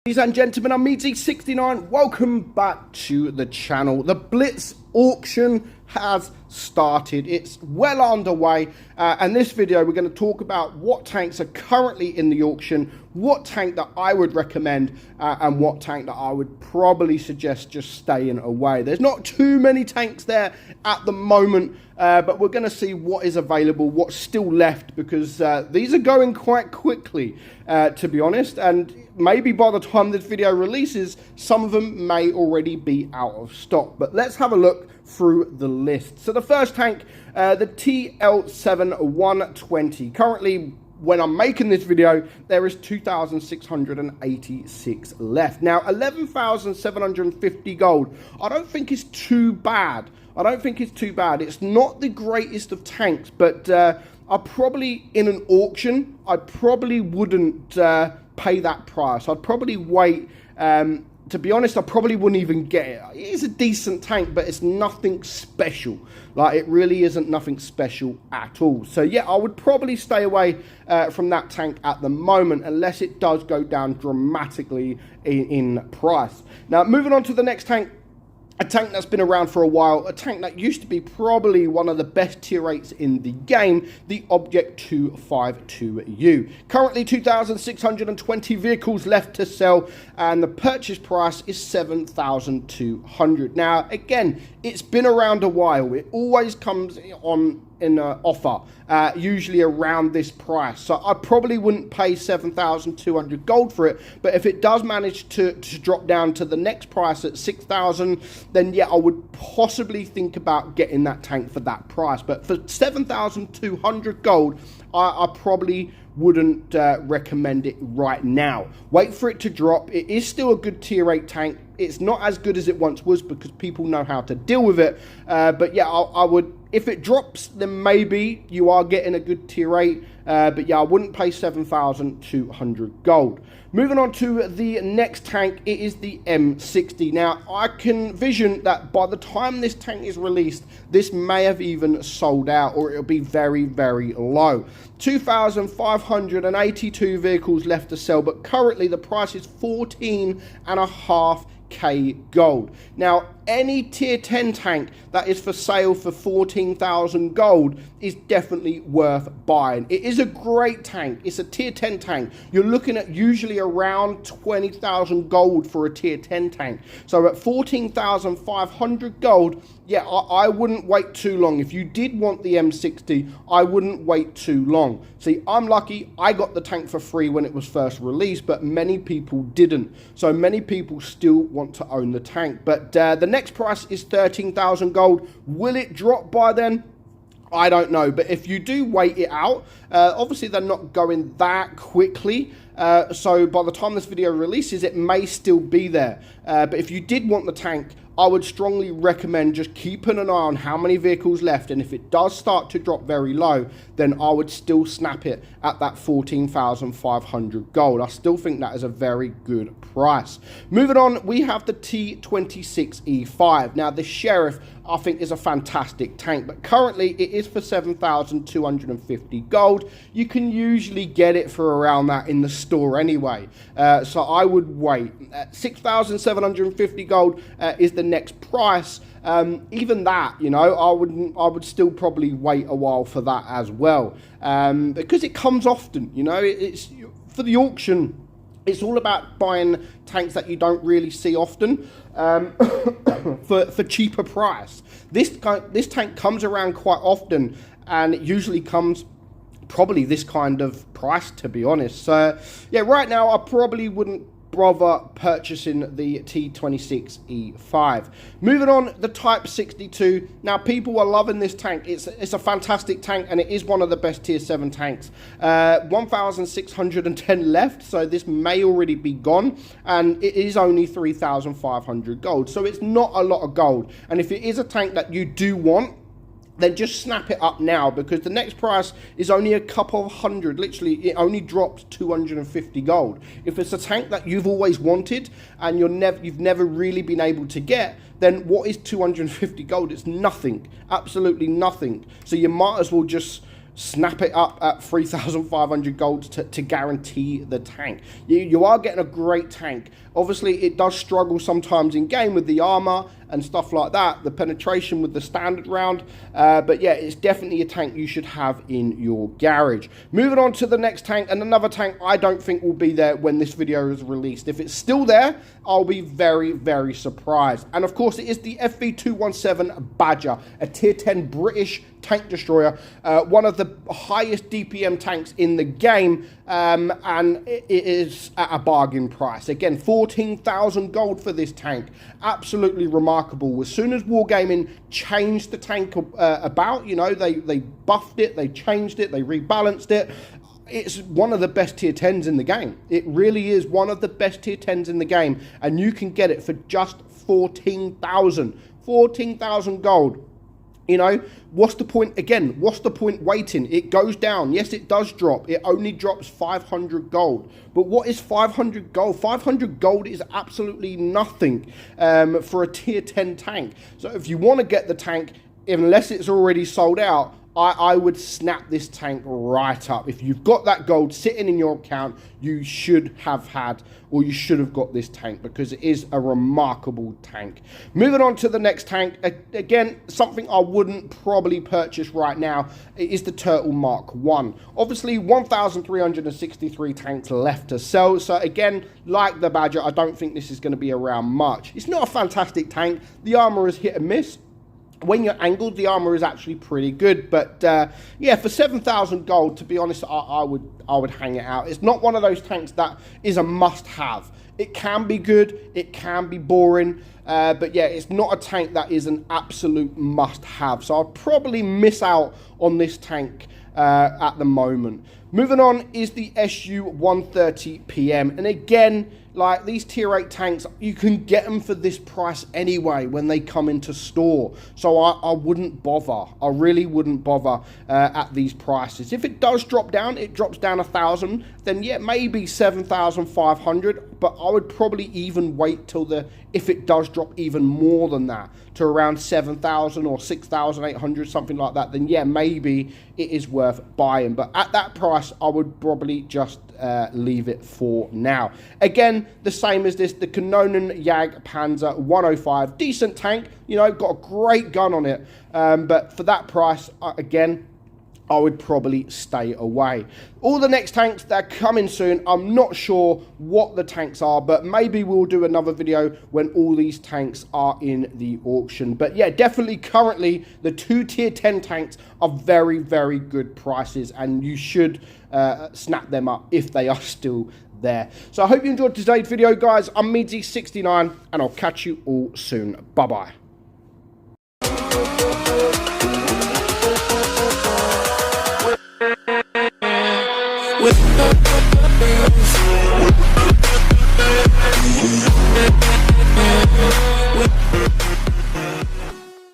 Ladies and gentlemen, I'm meadsy69. Welcome back to the channel. The Blitz auction has started. It's well underway, and this video we're going to talk about what tanks are currently in the auction, what tank that I would recommend, and what tank that I would probably suggest just staying away. There's not too many tanks there at the moment, but we're going to see what is available, what's still left, because these are going quite quickly, to be honest, and maybe by the time this video releases, some of them may already be out of stock. But let's have a look through the list. So the first tank, the TL7-120. Currently, when I'm making this video, there is 2,686 left. Now, 11,750 gold. I don't think it's too bad. It's not the greatest of tanks, but I probably, in an auction, I probably wouldn't pay that price. I'd probably wait. To be honest, I probably wouldn't even get it. It is a decent tank, but it's nothing special. Like, it really isn't nothing special at all. So yeah, I would probably stay away from that tank at the moment, unless it does go down dramatically in price. Now, moving on to the next tank. A tank that's been around for a while, a tank that used to be probably one of the best tier rates in the game, the Object 252U. Currently 2,620 vehicles left to sell, and the purchase price is 7,200. Now, again, it's been around a while. It always comes on in an offer, usually around this price. So I probably wouldn't pay 7,200 gold for it, but if it does manage to drop down to the next price at 6,000, then yeah, I would possibly think about getting that tank for that price. But for 7,200 gold, I probably wouldn't recommend it right now. Wait for it to drop. It is still a good tier 8 tank. It's not as good as it once was because people know how to deal with it. But yeah, I would, if it drops, then maybe you are getting a good tier 8. But yeah, I wouldn't pay 7,200 gold. Moving on to the next tank, it is the M60. Now, I can vision that by the time this tank is released, this may have even sold out, or it'll be very, very low. 2,582 vehicles left to sell, but currently the price is 14.5k gold. Now, any tier 10 tank that is for sale for 14,000 gold is definitely worth buying. It is a great tank. It's a tier 10 tank. You're looking at usually around 20,000 gold for a tier 10 tank. So at 14,500 gold, yeah, I wouldn't wait too long. If you did want the M60, I wouldn't wait too long. See, I'm lucky. I got the tank for free when it was first released, but many people didn't. So many people still want to own the tank. But the next price is 13,000 gold. Will it drop by then? I don't know, but if you do wait it out, obviously they're not going that quickly, so by the time this video releases, it may still be there. But if you did want the tank, I would strongly recommend just keeping an eye on how many vehicles left, and if it does start to drop very low, then I would still snap it at that 14,500 gold. I still think that is a very good price. Moving on, we have the T26E5. Now, the Sheriff, I think, is a fantastic tank, but currently it is for 7,250 gold. You can usually get it for around that in the store anyway, so I would wait. 6,750 gold is the next price. Even that, you know, I would still probably wait a while for that as well, because it comes often. You know, it's for the auction. It's all about buying tanks that you don't really see often, for cheaper price. This tank comes around quite often, and it usually comes probably this kind of price, to be honest. So yeah, right now I probably wouldn't bother purchasing the T26E5. Moving on, the Type 62. Now, people are loving this tank. It's a fantastic tank, and it is one of the best tier 7 tanks. 1,610 left, so this may already be gone, and it is only 3,500 gold, so it's not a lot of gold. And if it is a tank that you do want, then just snap it up now, because the next price is only a couple of hundred. Literally, it only drops 250 gold. If it's a tank that you've always wanted and you've never really been able to get, then what is 250 gold? It's nothing, absolutely nothing. So you might as well just snap it up at 3,500 gold to guarantee the tank. You are getting a great tank. Obviously, it does struggle sometimes in game with the armor and stuff like that, the penetration with the standard round, but yeah, it's definitely a tank you should have in your garage. Moving on to the next tank, and another tank I don't think will be there when this video is released. If it's still there, I'll be very, very surprised. And of course, it is the FV217 Badger, a tier 10 British tank destroyer, one of the highest DPM tanks in the game, and it is at a bargain price. Again, 14,000 gold for this tank. Absolutely remarkable. As soon as Wargaming changed the tank about, you know, they buffed it, they changed it, they rebalanced it. It's one of the best tier 10s in the game. It really is one of the best tier 10s in the game, and you can get it for just 14,000 gold. You know, what's the point? Again, what's the point waiting? It goes down. Yes, it does drop. It only drops 500 gold. But what is 500 gold? 500 gold is absolutely nothing for a tier 10 tank. So if you want to get the tank, unless it's already sold out, I would snap this tank right up. If you've got that gold sitting in your account, you should have had, or you should have got this tank, because it is a remarkable tank. Moving on to the next tank, again, something I wouldn't probably purchase right now, it is the Turtle Mark 1. Obviously, 1,363 tanks left to sell, so again, like the Badger, I don't think this is going to be around much. It's not a fantastic tank. The armor is hit and miss. When you're angled, the armor is actually pretty good, but yeah, for 7,000 gold, to be honest, I would hang it out. It's not one of those tanks that is a must-have. It can be good, it can be boring, but yeah, it's not a tank that is an absolute must-have. So I'll probably miss out on this tank at the moment. Moving on is the SU-130 PM, and again, like these tier 8 tanks, you can get them for this price anyway when they come into store. So I wouldn't bother. I really wouldn't bother at these prices. If it does drop down, it drops down 1,000, then yeah, maybe 7,500. But I would probably even wait till if it does drop even more than that, to around 7,000 or 6,800, something like that, then yeah, maybe it is worth buying. But at that price, I would probably just leave it for now. Again, the same as this, the Kanonen Jag Panzer 105, decent tank, you know, got a great gun on it, but for that price, again, I would probably stay away. All the next tanks that are coming soon, I'm not sure what the tanks are, but maybe we'll do another video when all these tanks are in the auction. But yeah, definitely currently the 2 tier 10 tanks are very, very good prices, and you should snap them up if they are still there. So I hope you enjoyed today's video, guys. I'm meadsy69, and I'll catch you all soon. Bye-bye. With